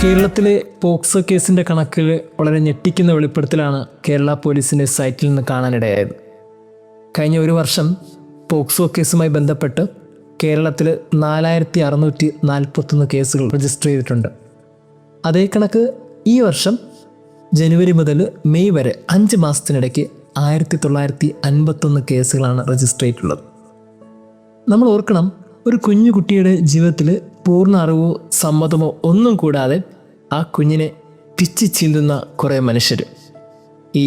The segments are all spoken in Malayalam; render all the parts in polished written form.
കേരളത്തിലെ പോക്സോ കേസിൻ്റെ കണക്കിൽ വളരെ ഞെട്ടിക്കുന്ന വെളിപ്പെടുത്തലാണ് കേരള പോലീസിൻ്റെ സൈറ്റിൽ നിന്ന് കാണാനിടയായത്. കഴിഞ്ഞ ഒരു വർഷം പോക്സോ കേസുമായി ബന്ധപ്പെട്ട് കേരളത്തിൽ 4641 കേസുകൾ രജിസ്റ്റർ ചെയ്തിട്ടുണ്ട്. അതേ കണക്ക് ഈ വർഷം ജനുവരി മുതൽ മെയ് വരെ 5 മാസത്തിനിടയ്ക്ക് 1951 കേസുകളാണ് രജിസ്റ്റർ ചെയ്തിട്ടുള്ളത്. നമ്മൾ ഓർക്കണം, ഒരു കുഞ്ഞു കുട്ടിയുടെ ജീവിതത്തിൽ പൂർണ്ണ അറിവോ സമ്മതമോ ഒന്നും കൂടാതെ ആ കുഞ്ഞിനെ പിച്ചി ചീന്തുന്ന കുറേ മനുഷ്യർ. ഈ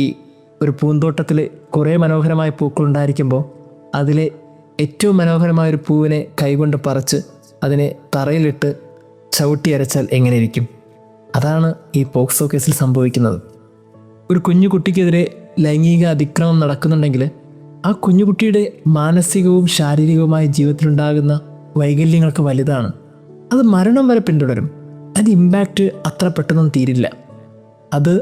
ഒരു പൂന്തോട്ടത്തിൽ കുറേ മനോഹരമായ പൂക്കളുണ്ടായിരിക്കുമ്പോൾ അതിലെ ഏറ്റവും മനോഹരമായൊരു പൂവിനെ കൈകൊണ്ട് പറിച്ച് അതിനെ തറയിലിട്ട് ചവിട്ടി അരച്ചാൽ എങ്ങനെ ഇരിക്കും? അതാണ് ഈ പോക്സോ കേസിൽ സംഭവിക്കുന്നത്. ഒരു കുഞ്ഞു കുട്ടിക്കെതിരെ ലൈംഗിക അതിക്രമം നടക്കുന്നുണ്ടെങ്കിൽ ആ കുഞ്ഞുകുട്ടിയുടെ മാനസികവും ശാരീരികവുമായ ജീവിതത്തിലുണ്ടാകുന്ന വൈകല്യങ്ങൾക്ക് വലുതാണ്. അത് മരണം വരെ പിന്തുടരും. അതിൻ്റെ ഇമ്പാക്റ്റ് അത്ര പെട്ടെന്നൊന്നും തീരില്ല. അത്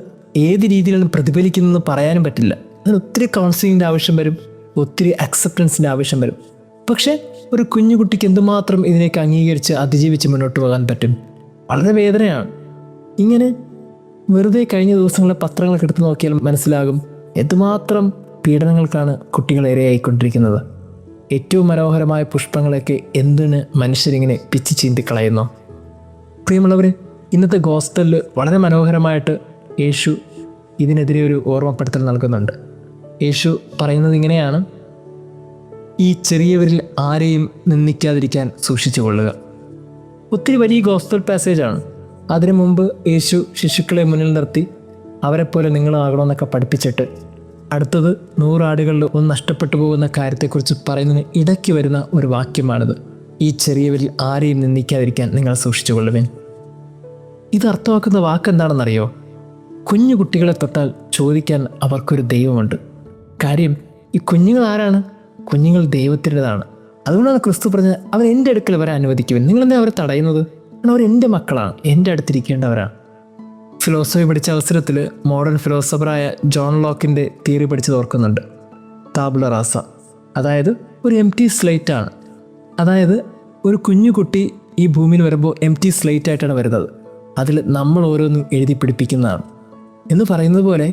ഏത് രീതിയിലാണ് പ്രതിഫലിക്കുന്നതെന്ന് പറയാനും പറ്റില്ല. അതിന് ഒത്തിരി കൗൺസിലിങ്ങിൻ്റെ ആവശ്യം വരും, ഒത്തിരി അക്സെപ്റ്റൻസിൻ്റെ ആവശ്യം വരും. പക്ഷേ ഒരു കുഞ്ഞുകുട്ടിക്ക് എന്തുമാത്രം ഇതിനേക്ക് അംഗീകരിച്ച് അതിജീവിച്ച് മുന്നോട്ട് പോകാൻ പറ്റും? വളരെ വേദനയാണ്. ഇങ്ങനെ വെറുതെ കഴിഞ്ഞ ദിവസങ്ങളിലെ പത്രങ്ങളൊക്കെ എടുത്ത് നോക്കിയാൽ മനസ്സിലാകും എന്തുമാത്രം പീഡനങ്ങൾക്കാണ് കുട്ടികൾ ഇരയായിക്കൊണ്ടിരിക്കുന്നത്. ഏറ്റവും മനോഹരമായ പുഷ്പങ്ങളൊക്കെ എന്തിന് മനുഷ്യരിങ്ങനെ പിച്ച് ചീന്തിക്കളയുന്നു? പ്രിയമുള്ളവർ, ഇന്നത്തെ ഗോസ്പലിൽ വളരെ മനോഹരമായിട്ട് യേശു ഇതിനെതിരെ ഒരു ഓർമ്മപ്പെടുത്തൽ നൽകുന്നുണ്ട്. യേശു പറയുന്നത് ഇങ്ങനെയാണ്: ഈ ചെറിയവരിൽ ആരെയും നിന്ദിക്കാതിരിക്കാൻ സൂക്ഷിച്ചു കൊള്ളുക. ഒത്തിരി വലിയ ഗോസ്പൽ പാസേജാണ്. അതിനു മുമ്പ് യേശു ശിശുക്കളെ മുന്നിൽ നിർത്തി അവരെപ്പോലെ നിങ്ങളാകണമെന്നൊക്കെ പഠിപ്പിച്ചിട്ട് അടുത്തത് 100 ആടുകളിൽ ഒന്ന് നഷ്ടപ്പെട്ടു പോകുന്ന കാര്യത്തെക്കുറിച്ച് പറയുന്നതിന് ഇടയ്ക്ക് വരുന്ന ഒരു വാക്യമാണിത്: ഈ ചെറിയവരിൽ ആരെയും നിന്ദിക്കാതിരിക്കാൻ നിങ്ങൾ സൂക്ഷിച്ചു കൊള്ളുവേൻ. ഇത് അർത്ഥമാക്കുന്ന വാക്കെന്താണെന്നറിയോ? കുഞ്ഞു കുട്ടികളെ തൊട്ടാൽ ചോദിക്കാൻ അവർക്കൊരു ദൈവമുണ്ട്. കാര്യം, ഈ കുഞ്ഞുങ്ങൾ ആരാണ്? കുഞ്ഞുങ്ങൾ ദൈവത്തിൻ്റെതാണ്. അതുകൊണ്ടാണ് ക്രിസ്തു പറഞ്ഞത്, അവർ എൻ്റെ അടുക്കൽ വരെ അനുവദിക്കുവാൻ. നിങ്ങളെന്താ അവരെ തടയുന്നത്? കാരണം അവർ എൻ്റെ മക്കളാണ്, എൻ്റെ അടുത്തിരിക്കേണ്ടവരാണ്. ഫിലോസഫി പഠിച്ച അവസരത്തിൽ മോഡേൺ ഫിലോസഫറായ ജോൺ ലോക്കിൻ്റെ തിയറി പഠിച്ചത് ഓർക്കുന്നുണ്ട്. താബുല റാസ, അതായത് ഒരു എംപ്റ്റി സ്ലേറ്റാണ്. അതായത് ഒരു കുഞ്ഞു കുട്ടി ഈ ഭൂമിയിൽ വരുമ്പോൾ എംപ്റ്റി സ്ലേറ്റ് ആയിട്ടാണ് വരുന്നത്. അതിൽ നമ്മൾ ഓരോന്നും എഴുതി പിടിപ്പിക്കുന്നതാണ്. എന്ന് പറയുന്നത് പോലെ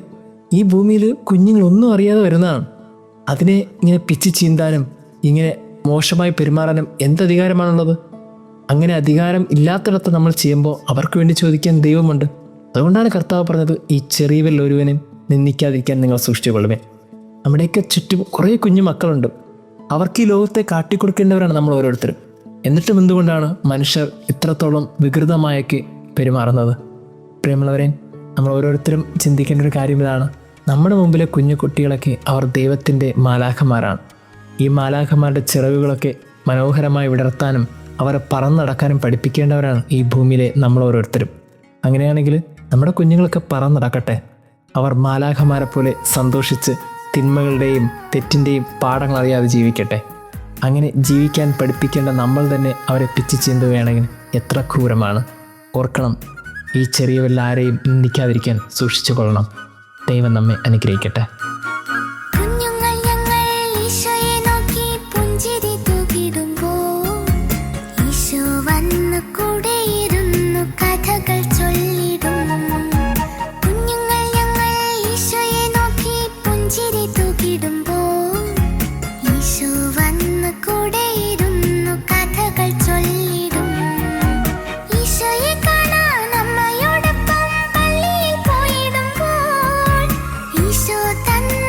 ഈ ഭൂമിയിൽ കുഞ്ഞുങ്ങളൊന്നും അറിയാതെ വരുന്നതാണ്. അതിനെ ഇങ്ങനെ പിച്ച് ചീന്താനും ഇങ്ങനെ മോശമായി പെരുമാറാനും എന്തധികാരമാണുള്ളത്? അങ്ങനെ അധികാരം ഇല്ലാത്തിടത്ത് നമ്മൾ ചെയ്യുമ്പോൾ അവർക്ക് വേണ്ടി ചോദിക്കാൻ ദൈവമുണ്ട്. അതുകൊണ്ടാണ് കർത്താവ് പറഞ്ഞത്, ഈ ചെറിയവരിൽ ഒരുവനും നിന്ദിക്കാതിരിക്കാൻ നിങ്ങൾ സൂക്ഷിച്ചു കൊള്ളുവേ. നമ്മുടെയൊക്കെ ചുറ്റും കുറേ കുഞ്ഞു മക്കളുണ്ട്. അവർക്ക് ഈ ലോകത്തെ കാട്ടിക്കൊടുക്കേണ്ടവരാണ് നമ്മൾ ഓരോരുത്തരും. എന്നിട്ടും എന്തുകൊണ്ടാണ് മനുഷ്യർ ഇത്രത്തോളം വികൃതമായൊക്കെ പെരുമാറുന്നത്? പ്രിയമുള്ളവരെ, നമ്മൾ ഓരോരുത്തരും ചിന്തിക്കേണ്ട ഒരു കാര്യം ഇതാണ്: നമ്മുടെ മുമ്പിലെ കുഞ്ഞു കുട്ടികളൊക്കെ അവർ ദൈവത്തിൻ്റെ മാലാഖമാരാണ്. ഈ മാലാഖമാരുടെ ചിറകുകളൊക്കെ മനോഹരമായി വിടർത്താനും അവരെ പറന്നടക്കാനും പഠിപ്പിക്കേണ്ടവരാണ് ഈ ഭൂമിയിലെ നമ്മൾ ഓരോരുത്തരും. അങ്ങനെയാണെങ്കിൽ നമ്മുടെ കുഞ്ഞുങ്ങളൊക്കെ പറന്നടക്കട്ടെ. അവർ മാലാഖമാരെ പോലെ സന്തോഷിച്ച് തിന്മകളുടെയും തെറ്റിൻ്റെയും പാഠങ്ങൾ അറിയാതെ ജീവിക്കട്ടെ. അങ്ങനെ ജീവിക്കാൻ പഠിപ്പിക്കേണ്ട നമ്മൾ തന്നെ അവരെ പിച്ച് ചീന്തുകയാണെങ്കിൽ എത്ര ക്രൂരമാണ്. ഓർക്കണം, ഈ ചെറിയവരിൽ ആരെയും നിന്ദിക്കാതിരിക്കാൻ സൂക്ഷിച്ചു കൊള്ളണം. ദൈവം നമ്മെ അനുഗ്രഹിക്കട്ടെ. തന്ന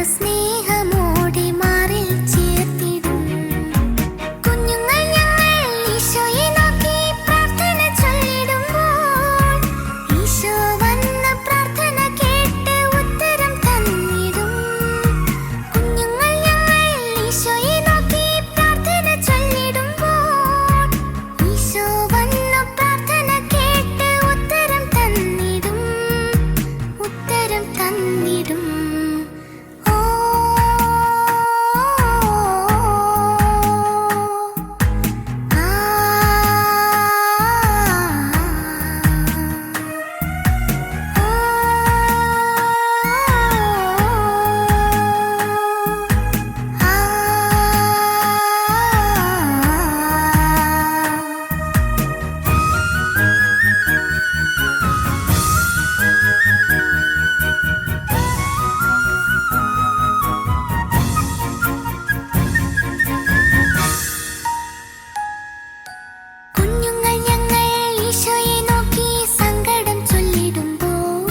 വന്ന് സ്നേഹമോടെ മാറിൽ ചേർത്തിടും. കുഞ്ഞുങ്ങൾ ഞങ്ങൾ ഈശോയെ നോക്കി പ്രാർത്ഥന ചൊല്ലിടുമ്പോൾ ഈശോ വന്ന് പ്രാർത്ഥന കേട്ട് ഉത്തരം തന്നിടും. കുഞ്ഞുങ്ങൾ ഞങ്ങൾ ഈശോയെ നോക്കി പ്രാർത്ഥന ചൊല്ലിടുമ്പോൾ ഈശോ വന്ന് പ്രാർത്ഥന കേട്ട് ഉത്തരം തന്നിടും. ഉത്തരം തന്നിടും. ഓ ആ കുഞ്ഞുങ്ങൾ ഞങ്ങൾ ഈശോയെ നോക്കി സങ്കടം ചൊല്ലിടുമ്പോൾ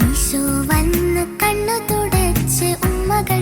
ഈശോ വന്ന് കണ്ണു തുടച്ച് ഉമ്മകൾ